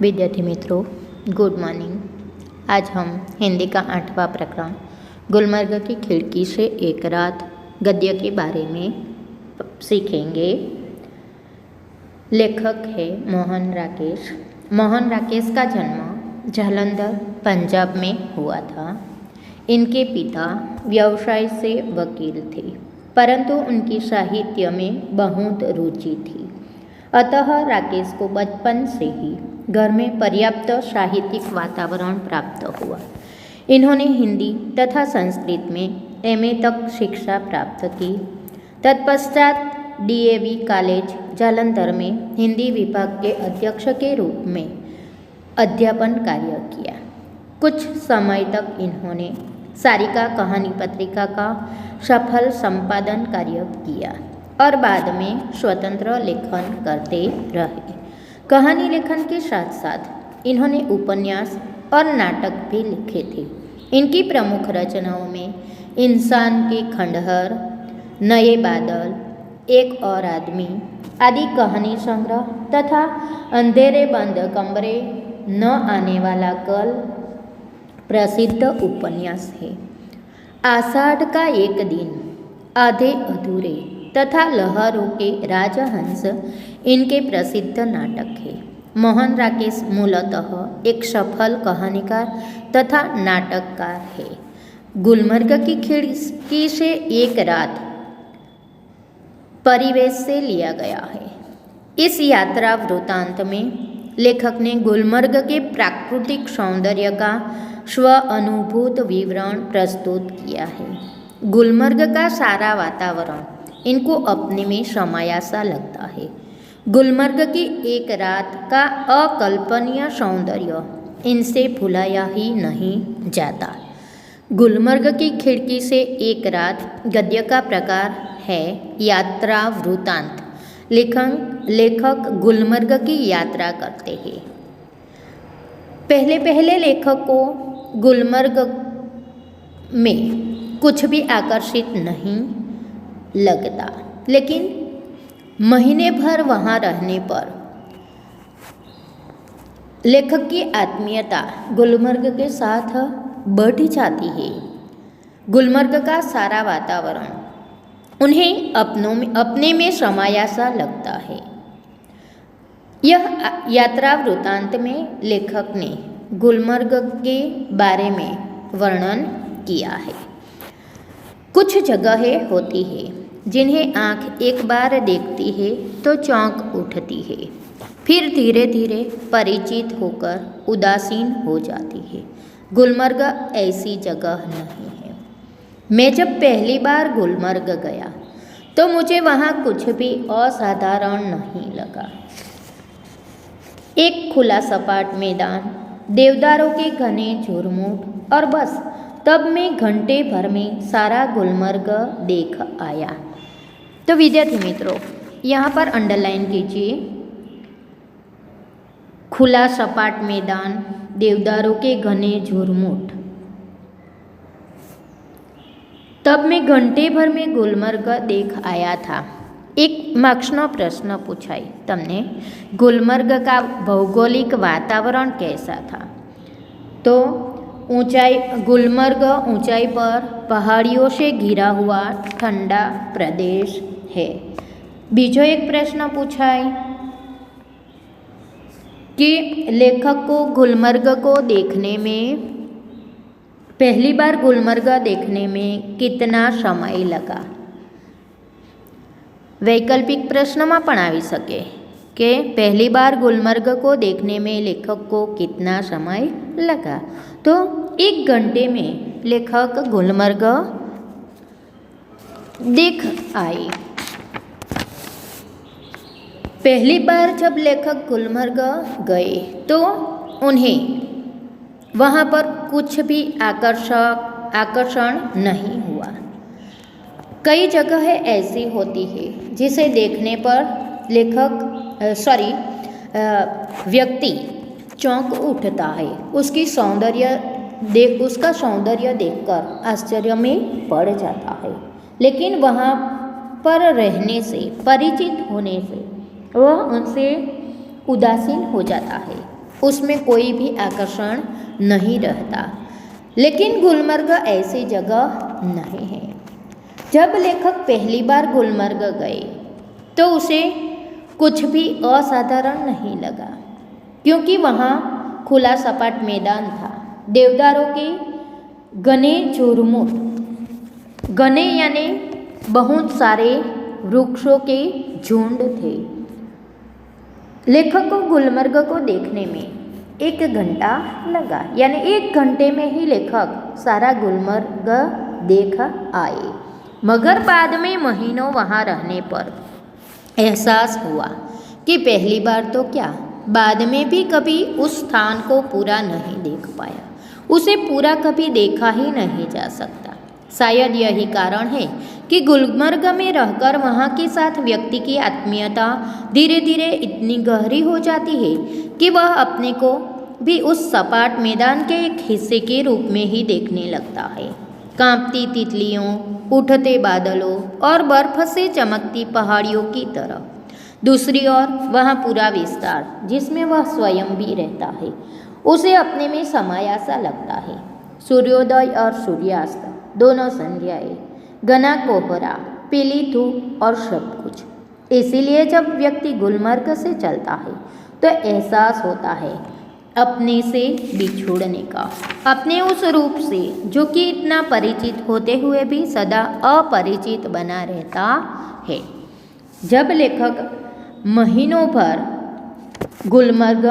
विद्यार्थी मित्रों, good morning. आज हम हिंदी का 8वां प्रकरण गुलमर्ग की खिड़की से एक रात गद्य के बारे में सीखेंगे। लेखक है मोहन राकेश। मोहन राकेश का जन्म जालंधर, पंजाब में हुआ था। इनके पिता व्यवसाय से वकील थे, परंतु उनकी साहित्य में बहुत रुचि थी। अतः राकेश को बचपन से ही घर में पर्याप्त साहित्यिक वातावरण प्राप्त हुआ। इन्होंने हिंदी तथा संस्कृत में एमए तक शिक्षा प्राप्त की। तत्पश्चात डीएवी कॉलेज जालंधर में हिंदी विभाग के अध्यक्ष के रूप में अध्यापन कार्य किया। कुछ समय तक इन्होंने सारिका कहानी पत्रिका का सफल संपादन कार्य किया और बाद में स्वतंत्र लेखन करते रहे। कहानी लेखन के साथ साथ इन्होंने उपन्यास और नाटक भी लिखे थे। इनकी प्रमुख रचनाओं में इंसान के खंडहर, नए बादल, एक और आदमी आदि कहानी संग्रह तथा अंधेरे बंद कमरे, न आने वाला कल प्रसिद्ध उपन्यास है। आषाढ़ का एक दिन, आधे अधूरे तथा लहरों के राजहंस इनके प्रसिद्ध नाटक है। मोहन राकेश मूलतः एक सफल कहानीकार तथा नाटककार है। गुलमर्ग की खिड़की से एक रात परिवेश से लिया गया है। इस यात्रा वृत्तांत में लेखक ने गुलमर्ग के प्राकृतिक सौंदर्य का स्व अनुभूत विवरण प्रस्तुत किया है। गुलमर्ग का सारा वातावरण इनको अपने में समाया सा लगता है। गुलमर्ग की एक रात का अकल्पनीय सौंदर्य इनसे भुलाया ही नहीं जाता। गुलमर्ग की खिड़की से एक रात गद्य का प्रकार है यात्रा वृत्तांत। लेखक गुलमर्ग की यात्रा करते हैं। पहले लेखक को गुलमर्ग में कुछ भी आकर्षित नहीं लगता, लेकिन महीने भर वहाँ रहने पर लेखक की आत्मीयता गुलमर्ग के साथ बढ़ जाती है। गुलमर्ग का सारा वातावरण उन्हें अपने में समाया सा लगता है। यह यात्रा वृत्तांत में लेखक ने गुलमर्ग के बारे में वर्णन किया है। कुछ जगहें होती है जिन्हें आँख एक बार देखती है तो चौंक उठती है, फिर धीरे धीरे परिचित होकर उदासीन हो जाती है। गुलमर्ग ऐसी जगह नहीं है। मैं जब पहली बार गुलमर्ग गया तो मुझे वहाँ कुछ भी असाधारण नहीं लगा। एक खुला सपाट मैदान, देवदारों के घने झुरमुट और बस तब मैं घंटे भर में सारा गुलमर्ग देख आया। तो विद्यार्थी मित्रों, यहाँ पर अंडरलाइन कीजिए, खुला सपाट मैदान, देवदारों के घने झुरमुट, तब मैं घंटे भर में गुलमर्ग देख आया था। एक मार्क्सનો प्रश्न पूछाई तमने गुलमर्ग का भौगोलिक वातावरण कैसा था? तो गुलमर्ग ऊंचाई पर पहाड़ियों से घिरा हुआ ठंडा प्रदेश है। बीजो एक प्रश्न पूछाई कि लेखक को गुलमर्ग को देखने में, पहली बार गुलमर्ग देखने में कितना समय लगा? वैकल्पिक प्रश्નમાં પણ આવી શકે કે पहली बार गुलमर्ग को देखने में लेखक को कितना समय लगा। तो 1 घंटे में लेखक गुलमर्ग देख आए। पहली बार जब लेखक गुलमर्ग गए तो उन्हें वहाँ पर कुछ भी आकर्षण नहीं हुआ। कई जगहें ऐसी होती है जिसे देखने पर व्यक्ति चौंक उठता है। उसका सौंदर्य देखकर आश्चर्य में पड़ जाता है, लेकिन वहाँ पर रहने से, परिचित होने से वह उनसे उदासीन हो जाता है। उसमें कोई भी आकर्षण नहीं रहता। लेकिन गुलमर्ग ऐसी जगह नहीं है। जब लेखक पहली बार गुलमर्ग गए तो उसे कुछ भी असाधारण नहीं लगा, क्योंकि वहाँ खुला सपाट मैदान था। देवदारों के घने झुरमुट, घने यानी बहुत सारे वृक्षों के झुंड थे। लेखक को गुलमर्ग को देखने में 1 घंटा लगा, यानी 1 घंटे में ही लेखक सारा गुलमर्ग देख आए। मगर बाद में महीनों वहाँ रहने पर एहसास हुआ कि पहली बार तो क्या, बाद में भी कभी उस स्थान को पूरा नहीं देख पाया। उसे पूरा कभी देखा ही नहीं जा सकता। शायद यही कारण है कि गुलमर्ग में रहकर वहाँ के साथ व्यक्ति की आत्मीयता धीरे धीरे इतनी गहरी हो जाती है कि वह अपने को भी उस सपाट मैदान के एक हिस्से के रूप में ही देखने लगता है। कांपती तितलियों, उठते बादलों और बर्फ से चमकती पहाड़ियों की तरह। दूसरी ओर वह पूरा विस्तार जिसमें वह स्वयं भी रहता है, उसे अपने में समाया सा लगता है। सूर्योदय और सूर्यास्त दोनों संध्याएं, घना कोहरा, पीली धूप और सब कुछ। इसीलिए जब व्यक्ति गुलमर्ग से चलता है तो एहसास होता है अपने से बिछुड़ने का, अपने उस रूप से जो कि इतना परिचित होते हुए भी सदा अपरिचित बना रहता है। जब लेखक महीनों भर गुलमर्ग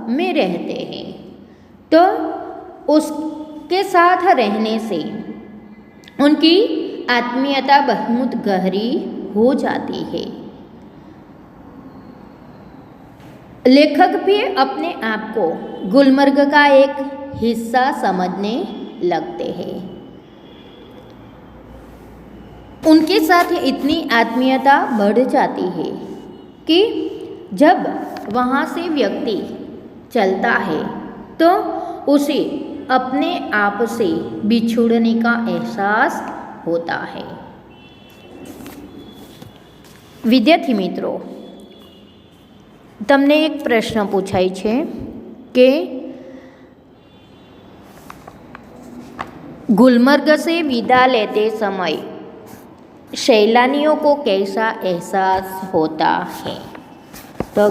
में रहते हैं तो उसके साथ रहने से उनकी आत्मीयता बहुत गहरी हो जाती है। लेखक भी अपने आप को गुलमर्ग का एक हिस्सा समझने लगते हैं। उनके साथ इतनी आत्मीयता बढ़ जाती है कि जब वहाँ से व्यक्ति चलता है तो उसे अपने आप से बिछुड़ने का एहसास होता है। विद्यार्थी मित्रों, તમને એક પ્રશ્ન પૂછાય છે કે गुलमर्ग से विदा लेते समय सैलानियों को कैसा एहसास होता है। तो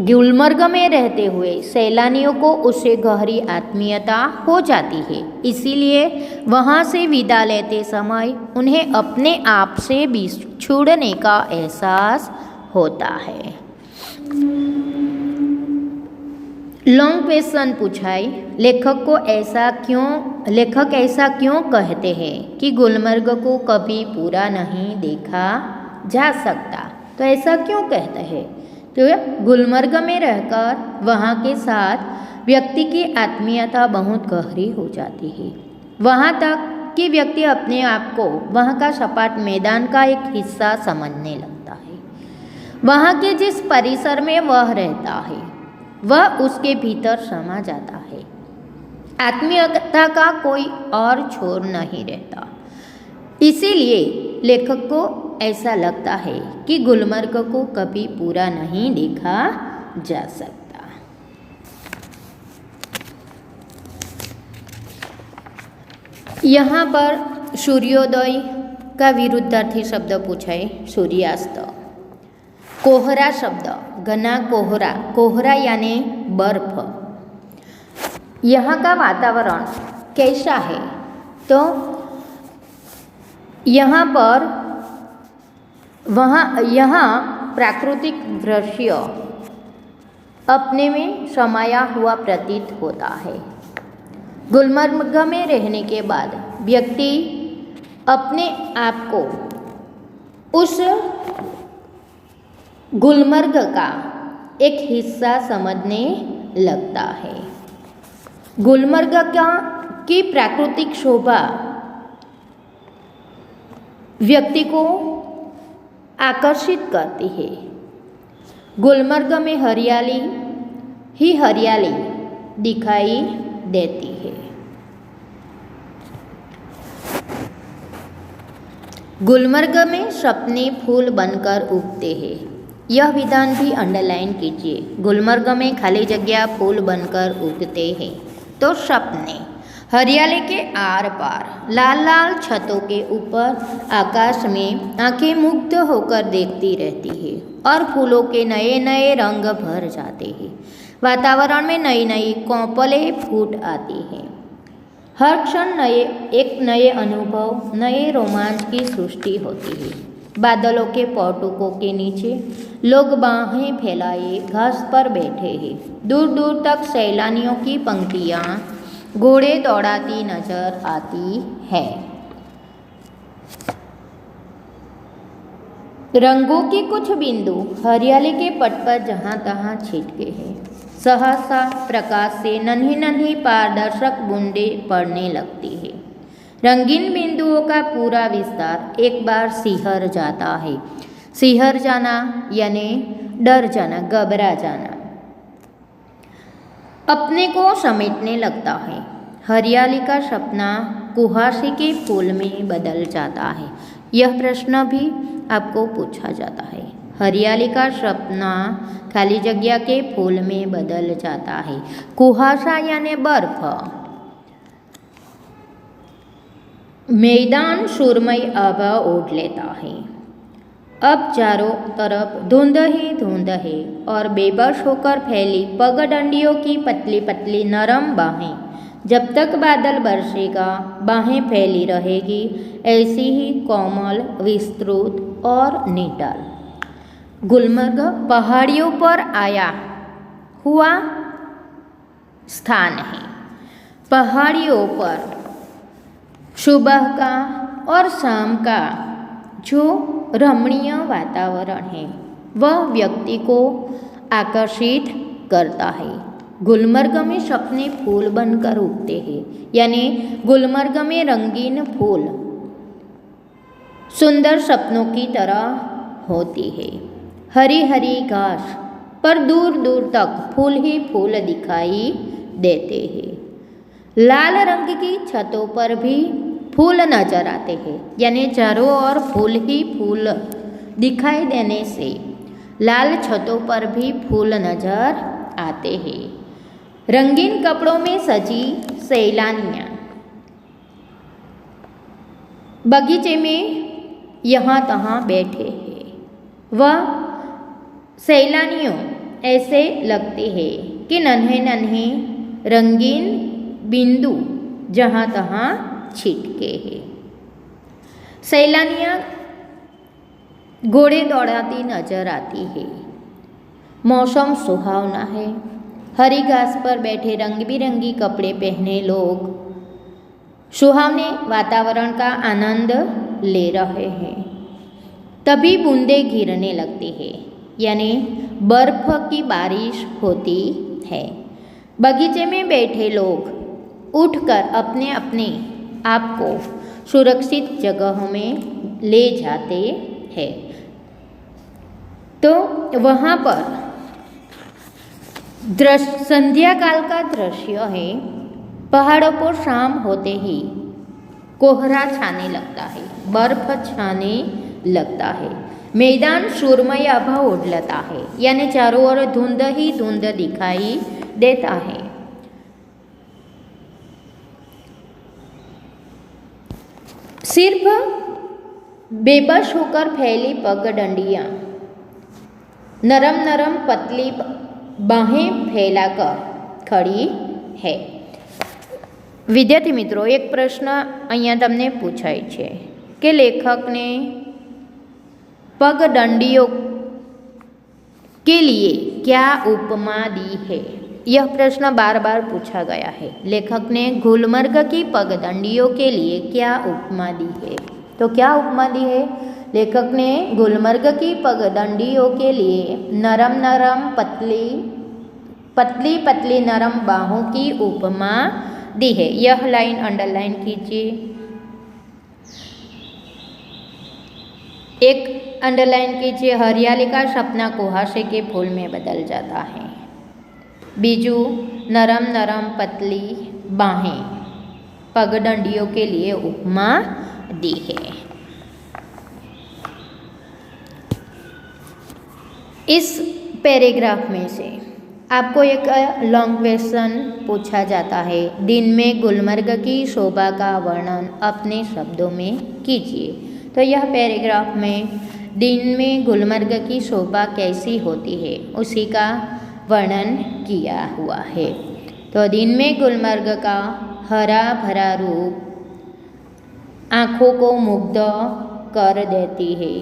गुलमर्ग में रहते हुए सैलानियों को उससे गहरी आत्मीयता हो जाती है। इसीलिए वहाँ से विदा लेते समय उन्हें अपने आप से बिछुड़ने का एहसास होता है। लॉन्ग क्वेश्चन पूछाई, लेखक ऐसा क्यों कहते हैं कि गुलमर्ग को कभी पूरा नहीं देखा जा सकता। तो ऐसा क्यों कहते हैं? तो गुलमर्ग में रहकर वहाँ के साथ व्यक्ति की आत्मीयता बहुत गहरी हो जाती है, वहाँ तक कि व्यक्ति अपने आप को वहाँ का सपाट मैदान का एक हिस्सा समझने लगता है। वहाँ के जिस परिसर में वह रहता है वह उसके भीतर समा जाता है। आत्मीयता का कोई और छोर नहीं रहता। इसीलिए लेखक को ऐसा लगता है कि गुलमर्ग को कभी पूरा नहीं देखा जा सकता। यहाँ पर सूर्योदय का विरुद्धार्थी शब्द पूछा है, सूर्यास्त। कोहरा शब्द, घना कोहरा, कोहरा यानी बर्फ। यहाँ का वातावरण कैसा है? तो यहाँ प्राकृतिक दृश्य अपने में समाया हुआ प्रतीत होता है। गुलमर्ग में रहने के बाद व्यक्ति अपने आप को उस गुलमर्ग का एक हिस्सा समझने लगता है। गुलमर्ग की प्राकृतिक शोभा व्यक्ति को आकर्षित करती है। गुलमर्ग में हरियाली ही हरियाली दिखाई देती है। गुलमर्ग में सपने फूल बनकर उगते हैं। यह विधान भी अंडरलाइन कीजिए। गुलमर्ग में खाली जगह फूल बनकर उगते हैं। तो सपने हरियाली के आर पार, लाल लाल छतों के ऊपर आकाश में आंखें मुग्ध होकर देखती रहती है और फूलों के नए नए रंग भर जाते हैं। वातावरण में नई नई कोपलें फूट आती हैं। हर क्षण एक नए अनुभव, नए रोमांच की सृष्टि होती है। बादलों के पौटुकों के नीचे लोग बाहें फैलाए घास पर बैठे हैं। दूर दूर तक सैलानियों की पंक्तियाँ घोड़े दौड़ाती नजर आती है। रंगों के कुछ बिंदु हरियाली के पट पर जहाँ तहाँ छिटके हैं। सहसा प्रकाश से नन्ही नन्ही पारदर्शक बूंदें पड़ने लगती है। रंगीन बिंदुओं का पूरा विस्तार एक बार सिहर जाता है। सिहर जाना यानी डर जाना, घबरा जाना, अपने को समेटने लगता है। हरियाली का सपना कुहासे के फूल में बदल जाता है। यह प्रश्न भी आपको पूछा जाता है। हरियाली का सपना खाली जगह के फूल में बदल जाता है। कुहासा यानी बर्फ। मैदान सुरमई आभा ओढ़ लेता है। अब चारों तरफ धुंध ही धुंध है और बेबस होकर फैली पगडंडियों की पतली पतली नरम बाहें। जब तक बादल बरसेगा बाहें फैली रहेगी, ऐसी ही कोमल, विस्तृत और निडल। गुलमर्ग पहाड़ियों पर आया हुआ स्थान है। पहाड़ियों पर सुबह का और शाम का जो रमणीय वातावरण है वह व्यक्ति को आकर्षित करता है। गुलमर्ग में सपने फूल बनकर उगते हैं, यानी गुलमर्ग में रंगीन फूल सुंदर सपनों की तरह होती है। हरी हरी घास पर दूर दूर तक फूल ही फूल दिखाई देते हैं। लाल रंग की छतों पर भी फूल नजर आते हैं, यानी चारों ओर फूल ही फूल दिखाई देने से लाल छतों पर भी फूल नजर आते हैं। रंगीन कपड़ों में सजी सैलानियाँ बगीचे में यहाँ तहाँ बैठे हैं। वह सैलानियों ऐसे लगते हैं कि नन्हे नन्हे रंगीन बिंदु जहाँ तहाँ छिटके हैं। सैलानियाँ घोड़े दौड़ाती नजर आती है। मौसम सुहावना है। हरी घास पर बैठे रंग बिरंगी कपड़े पहने लोग सुहावने वातावरण का आनंद ले रहे हैं। तभी बूंदें गिरने लगती है, यानी बर्फ की बारिश होती है। बगीचे में बैठे लोग उठकर अपने अपने आप को सुरक्षित जगहों में ले जाते हैं। तो वहाँ पर संध्या काल का दृश्य है। पहाड़ों पर शाम होते ही कोहरा छाने लगता है, बर्फ छाने लगता है। मैदान सुरमई आभा ओढ़ लेता है, यानी चारों ओर धुंध ही धुंध दिखाई देता है। सिर्फ बेबस होकर फैली पगडंडियाँ नरम नरम पतली बाहें फैलाकर खड़ी है। विद्यार्थी मित्रों, एक प्रश्न અહીંયા તમને પૂછાય છે કે લેખકને पगडंडियों के लिए क्या उपमा दी है। यह प्रश्न बार बार पूछा गया है। लेखक ने गुलमर्ग की पगडंडियों के लिए क्या उपमा दी है। तो क्या उपमा दी है? लेखक ने गुलमर्ग की पगडंडियों के लिए नरम नरम पतली पतली नरम बाहों की उपमा दी है। यह लाइन अंडरलाइन कीजिए। एक अंडरलाइन कीजिए, हरियाली का सपना कुहासे के फूल में बदल जाता है। बीजू, नरम नरम पतली बाहें पगडंडियों के लिए उपमा दी है। इस पैराग्राफ में से आपको एक लॉन्ग क्वेश्चन पूछा जाता है, दिन में गुलमर्ग की शोभा का वर्णन अपने शब्दों में कीजिए। तो यह पैराग्राफ में दिन में गुलमर्ग की शोभा कैसी होती है उसी का वर्णन किया हुआ है। तो दिन में गुलमर्ग का हरा भरा रूप आँखों को मुग्ध कर देती है।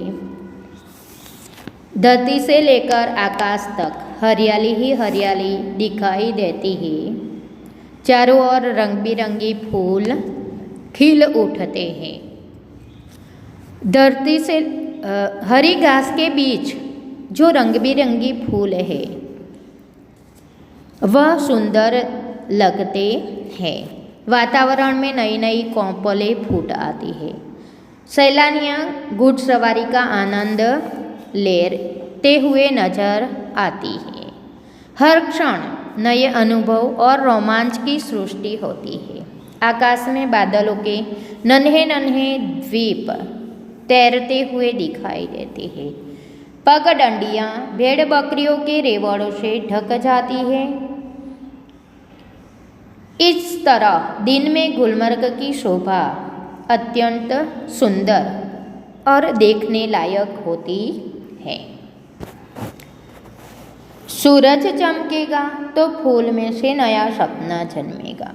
धरती से लेकर आकाश तक हरियाली ही हरियाली दिखाई देती है। चारों ओर रंग बिरंगी फूल खिल उठते हैं। धरती से हरी घास के बीच जो रंग बिरंगी फूल है वह सुंदर लगते हैं। वातावरण में नई नई कोपलें फूट आती है। सैलानियाँ घुड़सवारी का आनंद लेते हुए नजर आती है। हर क्षण नए अनुभव और रोमांच की सृष्टि होती है। आकाश में बादलों के नन्हे नन्हे द्वीप तैरते हुए दिखाई देते हैं। पगडंडियाँ भेड़ बकरियों के रेवड़ों से ढक जाती है। इस तरह दिन में गुलमर्ग की शोभा अत्यंत सुंदर और देखने लायक होती है। सूरज चमकेगा तो फूल में से नया सपना जन्मेगा।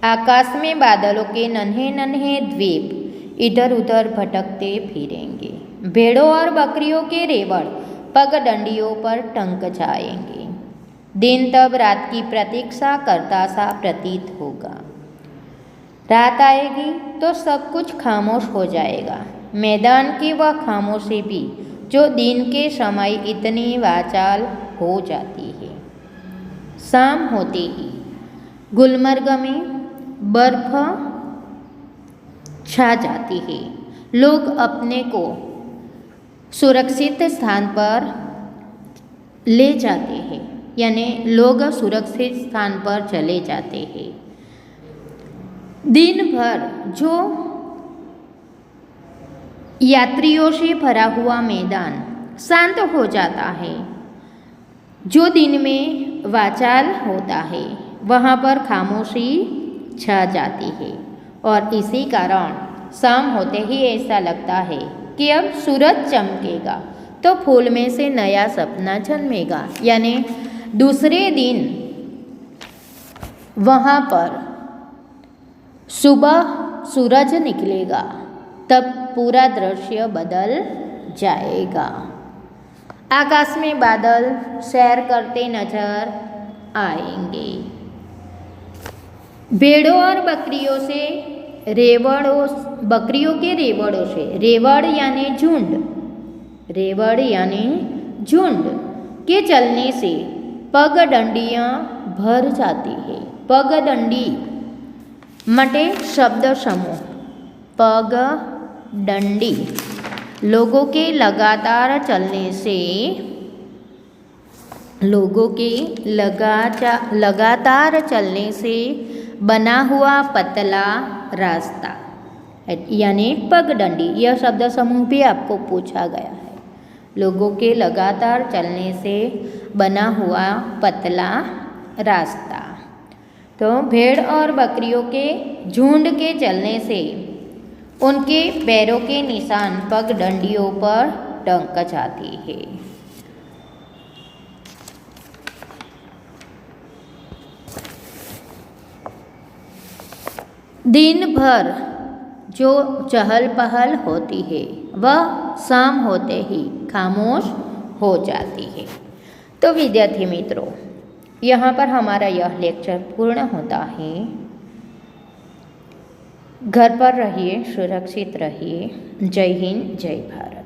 आकाश में बादलों के नन्हे नन्हे द्वीप इधर उधर भटकते फिरेंगे। भेड़ों और बकरियों के रेवड़ पगडंडियों पर टंक जाएंगे। दिन तब रात की प्रतीक्षा करता सा प्रतीत होगा। रात आएगी तो सब कुछ खामोश हो जाएगा। मैदान की वह खामोशी भी जो दिन के समय इतनी वाचाल हो जाती है। शाम होते ही गुलमर्ग में बर्फ छा जाती है। लोग अपने को सुरक्षित स्थान पर ले जाते हैं, यानी लोग सुरक्षित स्थान पर चले जाते हैं। दिन भर जो यात्रियों से भरा हुआ मैदान शांत हो जाता है। जो दिन में वाचाल होता है वहाँ पर खामोशी छा जाती है और इसी कारण शाम होते ही ऐसा लगता है कि अब सूरज चमकेगा तो फूल में से नया सपना जन्मेगा, यानी दूसरे दिन वहाँ पर सुबह सूरज निकलेगा, तब पूरा दृश्य बदल जाएगा। आकाश में बादल सैर करते नजर आएंगे। भेड़ों और बकरियों के रेवड़ों से, रेवड़ यानी झुंड के चलने से पगडंडियाँ भर जाती है। पगडंडी मटे शब्द समूह। पगडंडी लोगों के लगातार चलने से बना हुआ पतला रास्ता, यानी पगडंडी। यह शब्द समूह भी आपको पूछा गया है। लोगों के लगातार चलने से बना हुआ पतला रास्ता। तो भेड़ और बकरियों के झुंड के चलने से उनके पैरों के निशान पगडंडियों पर टंक जाती है। दिन भर जो चहल पहल होती है वह शाम होते ही खामोश हो जाती है। तो विद्यार्थी मित्रों, यहाँ पर हमारा यह लेक्चर पूर्ण होता है। घर पर रहिए, सुरक्षित रहिए। जय हिंद, जय भारत।